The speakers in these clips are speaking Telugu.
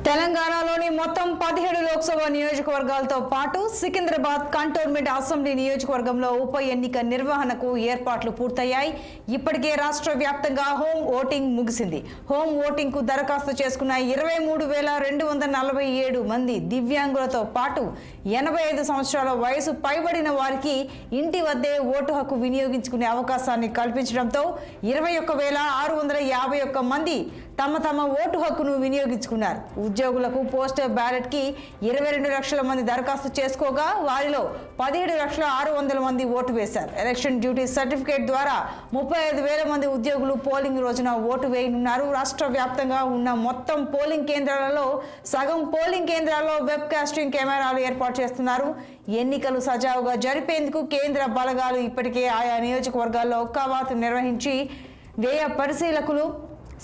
తెలంగాణలోని మొత్తం 17 లోక్సభ నియోజకవర్గాలతో పాటు సికింద్రాబాద్ కంటోన్మెంట్ అసెంబ్లీ నియోజకవర్గంలో ఉప ఎన్నిక నిర్వహణకు ఏర్పాట్లు పూర్తయ్యాయి. ఇప్పటికే రాష్ట్ర వ్యాప్తంగా హోమ్ ఓటింగ్ ముగిసింది. హోమ్ ఓటింగ్ కు దరఖాస్తు చేసుకున్న 23,247 మంది దివ్యాంగులతో పాటు 85 సంవత్సరాల వయసు పైబడిన వారికి ఇంటి వద్దే ఓటు హక్కు వినియోగించుకునే అవకాశాన్ని కల్పించడంతో 21,651 మంది తమ ఓటు హక్కును వినియోగించుకున్నారు. ఉద్యోగులకు పోస్టల్ బ్యాలెట్ కి 22 లక్షల మంది దరఖాస్తు చేసుకోగా వారిలో 17,600,000 మంది ఓటు వేశారు. ఎలక్షన్ డ్యూటీ సర్టిఫికేట్ ద్వారా 35,000 మంది ఉద్యోగులు పోలింగ్ రోజున ఓటు వేయనున్నారు. రాష్ట్ర వ్యాప్తంగా ఉన్న మొత్తం పోలింగ్ కేంద్రాలలో సగం పోలింగ్ కేంద్రాల్లో వెబ్ కాస్టింగ్ కెమెరాలు ఏర్పాటు చేస్తున్నారు. ఎన్నికలు సజావుగా జరిపేందుకు కేంద్ర బలగాలు ఇప్పటికే ఆయా నియోజకవర్గాల్లో కవాతు నిర్వహించి వ్యయ పరిశీలకులు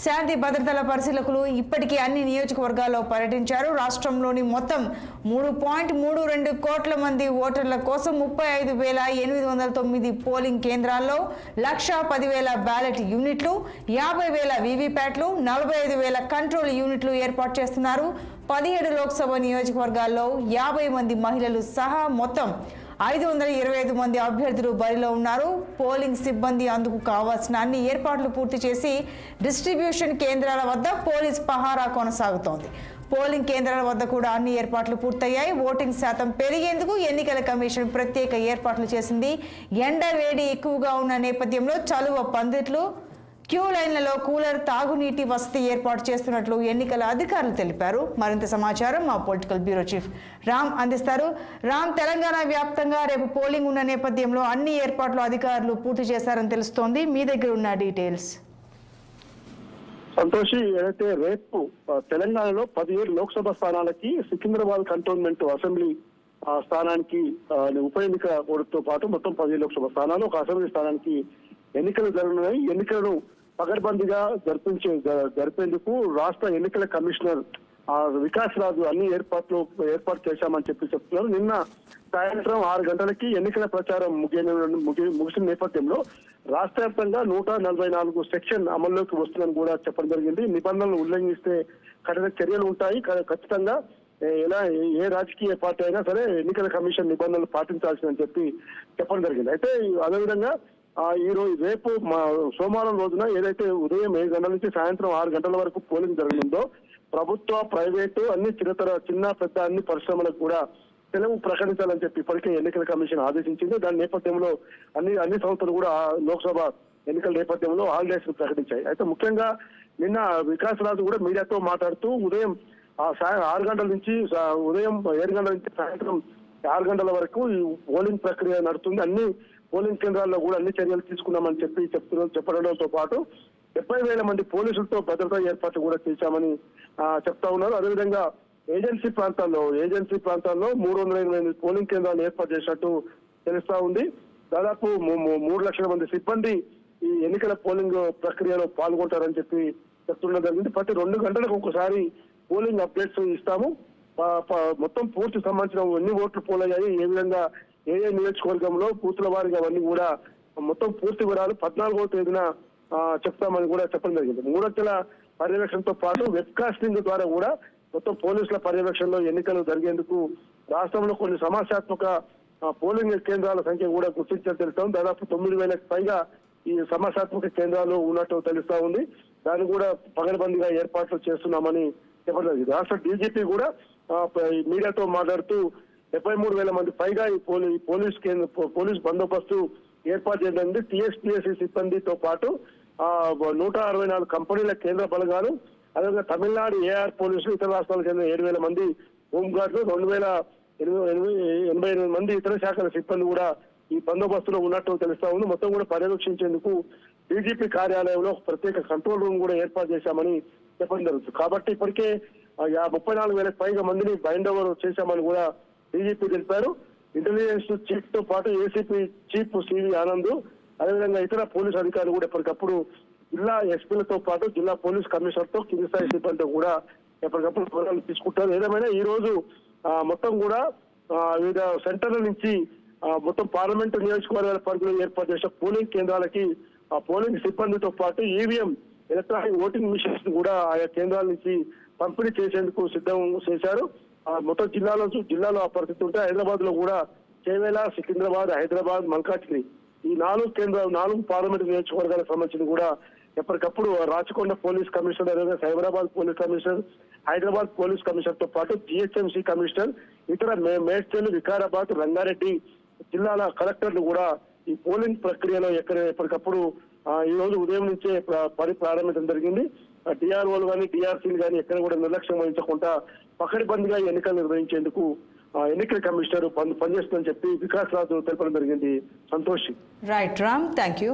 శాంతి భద్రతల పరిశీలకులు ఇప్పటికీ అన్ని నియోజకవర్గాల్లో పర్యటించారు. రాష్ట్రంలోని మొత్తం 3.32 కోట్ల మంది ఓటర్ల కోసం 35,809 పోలింగ్ కేంద్రాల్లో 1,10,000 బ్యాలెట్ యూనిట్లు, 50,000 వీవీప్యాట్లు, 45,000 కంట్రోల్ యూనిట్లు ఏర్పాటు చేస్తున్నారు. 17 లోక్సభ నియోజకవర్గాల్లో 50 మంది మహిళలు సహా మొత్తం 525 మంది అభ్యర్థులు బరిలో ఉన్నారు. పోలింగ్ సిబ్బంది అందుకు కావాల్సిన అన్ని ఏర్పాట్లు పూర్తి చేసి డిస్ట్రిబ్యూషన్ కేంద్రాల వద్ద పోలీస్ పహారా కొనసాగుతోంది. పోలింగ్ కేంద్రాల వద్ద కూడా అన్ని ఏర్పాట్లు పూర్తయ్యాయి. ఓటింగ్ శాతం పెరిగేందుకు ఎన్నికల కమిషన్ ప్రత్యేక ఏర్పాట్లు చేసింది. ఎండ వేడి ఎక్కువగా ఉన్న నేపథ్యంలో చలువ పందిట్లు, క్యూ లైన్లలో కూలర్, తాగునీటి వసతి ఏర్పాటు చేస్తున్నట్లు ఎన్నికల అధికారులు తెలిపారు. మరింత సమాచారం మా పొలిటికల్ బ్యూరో చీఫ్ రామ్ అందిస్తారు. రామ్, తెలంగాణ వ్యాప్తంగా రేపు పోలింగ్ ఉన్న నేపథ్యంలో అన్ని ఏర్పాట్లు అధికారులు పూర్తి చేశారని తెలుస్తోంది. మీ దగ్గర ఉన్న డీటెయిల్స్. సంతోషి, ఏదైతే రేపు తెలంగాణలో 17 లోక్సభ స్థానాలకి సికింద్రాబాద్ కంటోన్మెంట్ అసెంబ్లీ స్థానానికి ఉప ఎన్నిక ఓటుతో పాటు మొత్తం 17 లోక్సభ స్థానాలు, ఒక అసెంబ్లీ స్థానానికి ఎన్నికలు జరగనున్నాయి. ఎన్నికలను పకడ్బందీగా జరిపేందుకు రాష్ట్ర ఎన్నికల కమిషనర్ వికాస్ రాజు అన్ని ఏర్పాటు చేశామని చెప్తున్నారు. నిన్న సాయంత్రం 6 గంటలకి ఎన్నికల ప్రచారం ముగిసిన నేపథ్యంలో రాష్ట్ర వ్యాప్తంగా 144 సెక్షన్ అమల్లోకి వస్తుందని కూడా చెప్పడం జరిగింది. నిబంధనలు ఉల్లంఘిస్తే కఠిన చర్యలు ఉంటాయి. ఖచ్చితంగా ఏ రాజకీయ పార్టీ అయినా సరే ఎన్నికల కమిషన్ నిబంధనలు పాటించాల్సిందని చెప్పడం జరిగింది. అయితే అదేవిధంగా ఈ రోజు రేపు సోమవారం రోజున ఏదైతే ఉదయం 7 గంటల నుంచి సాయంత్రం 6 గంటల వరకు పోలింగ్ జరగనుందో ప్రభుత్వ, ప్రైవేటు చిన్న పెద్ద అన్ని పరిశ్రమలకు కూడా సెలవు ప్రకటించాలని చెప్పి ఇప్పటికే ఎన్నికల కమిషన్ ఆదేశించింది. దాని నేపథ్యంలో అన్ని సంస్థలు కూడా లోక్సభ ఎన్నికల నేపథ్యంలో హాలిడేస్ ప్రకటించాయి. అయితే ముఖ్యంగా నిన్న వికాస్ రాజు కూడా మీడియాతో మాట్లాడుతూ ఉదయం 6 గంటల నుంచి ఉదయం 7 గంటల నుంచి సాయంత్రం 6 గంటల వరకు ఈ పోలింగ్ ప్రక్రియ నడుస్తుంది. అన్ని పోలింగ్ కేంద్రాల్లో కూడా అన్ని చర్యలు తీసుకున్నామని చెప్పడంతో పాటు 70,000 మంది పోలీసులతో భద్రతా ఏర్పాట్లు కూడా చేశామని చెప్తా ఉన్నారు. అదేవిధంగా ఏజెన్సీ ప్రాంతాల్లో 328 పోలింగ్ కేంద్రాలు ఏర్పాటు చేసినట్టు తెలుస్తా ఉంది. దాదాపు 3 లక్షల మంది సిబ్బంది ఈ ఎన్నికల పోలింగ్ ప్రక్రియలో పాల్గొంటారని చెప్తుండడం జరిగింది. ప్రతి 2 గంటలకు ఒకసారి పోలింగ్ అప్డేట్స్ ఇస్తాము. మొత్తం పూర్తి సంబంధించిన ఎన్ని ఓట్లు పోలయ్యాయి, ఏ విధంగా ఏ నియోజకవర్గంలో బూతుల వారిగా అవన్నీ కూడా మొత్తం పూర్తి వివరాలు 14వ తేదీన చెప్తామని కూడా చెప్పడం జరిగింది. 3 అంచెల పర్యవేక్షణతో పాటు వెబ్ కాస్టింగ్ ద్వారా కూడా మొత్తం పోలీసుల పర్యవేక్షణలో ఎన్నికలు జరిగేందుకు రాష్ట్రంలో కొన్ని సమస్యాత్మక పోలింగ్ కేంద్రాల సంఖ్య కూడా గుర్తించడం తెలుస్తాం. దాదాపు 9,000కి పైగా ఈ సమస్యాత్మక కేంద్రాలు ఉన్నట్టు తెలుస్తా ఉంది. దాన్ని కూడా పగడబందీగా ఏర్పాట్లు చేస్తున్నామని చెప్పడం జరిగింది. రాష్ట్ర డీజీపీ కూడా మీడియాతో మాట్లాడుతూ 73,000 మంది పైగా ఈ పోలీస్ బందోబస్తు ఏర్పాటు చేయడం. టీఎస్పీఎస్సీ సిబ్బందితో పాటు 164 కంపెనీల కేంద్ర బలగాలు, అదేవిధంగా తమిళనాడు ఏఆర్ పోలీసులు, ఇతర రాష్ట్రాలకు చెందిన 7,000 మంది హోంగార్డులు, 2,088 మంది ఇతర శాఖల సిబ్బంది కూడా ఈ బందోబస్తులో ఉన్నట్టు తెలుస్తా ఉంది. మొత్తం కూడా పర్యవేక్షించేందుకు డీజీపీ కార్యాలయంలో ప్రత్యేక కంట్రోల్ రూమ్ కూడా ఏర్పాటు చేశామని చెప్పడం జరుగుతుంది. కాబట్టి ఇప్పటికే 34,000కి పైగా మందిని బైండ్ ఓవర్ చేశామని కూడా డీజీపీ తెలిపారు. ఇంటెలిజెన్స్ చీఫ్ తో పాటు ఏసీపీ చీఫ్ సివి ఆనంద్, అదేవిధంగా ఇతర పోలీసు అధికారులు కూడా ఎప్పటికప్పుడు జిల్లా ఎస్పీలతో పాటు జిల్లా పోలీస్ కమిషనర్ తో కింది స్థాయి సిబ్బందితో కూడా ఎప్పటికప్పుడు వివరాలు తీసుకుంటారు. ఏదేమైనా ఈ రోజు మొత్తం కూడా వివిధ సెంటర్ల నుంచి మొత్తం పార్లమెంటు నియోజకవర్గాల పరిధిలో ఏర్పాటు చేసిన పోలింగ్ కేంద్రాలకి పోలింగ్ సిబ్బందితో పాటు ఈవీఎం ఎలక్ట్రానిక్ ఓటింగ్ మిషన్స్ కూడా ఆయా కేంద్రాల నుంచి పంపిణీ చేసేందుకు సిద్ధం చేశారు. మొత్తం జిల్లాలో ఆ పరిస్థితి ఉంటే హైదరాబాద్ లో కూడా చేవేళ, సికింద్రాబాద్, హైదరాబాద్, మల్కాజ్గిరి ఈ 4 పార్లమెంట్ నియోజకవర్గాలకు సంబంధించి కూడా ఎప్పటికప్పుడు Rachakonda police commissioner, Cyberabad police commissioner, Hyderabad police commissioner తో పాటు జిహెచ్ఎంసీ కమిషనర్, ఇతర మేడ్చల్, వికారాబాద్, రంగారెడ్డి జిల్లాల కలెక్టర్లు కూడా ఈ పోలింగ్ ప్రక్రియలో ఎప్పటికప్పుడు ఈ రోజు ఉదయం నుంచే పని ప్రారంభించడం జరిగింది. డిఆర్ఓలు కానీ డిఆర్సీలు కానీ ఎక్కడ కూడా నిర్లక్ష్యం వహించకుండా పకడ్బందీగా ఎన్నికలు నిర్వహించేందుకు ఎన్నికల కమిషనర్ పనిచేస్తుందని చెప్పి వికాస్ రాజు తెలపడం జరిగింది. Santosh. Right Ram, thank you.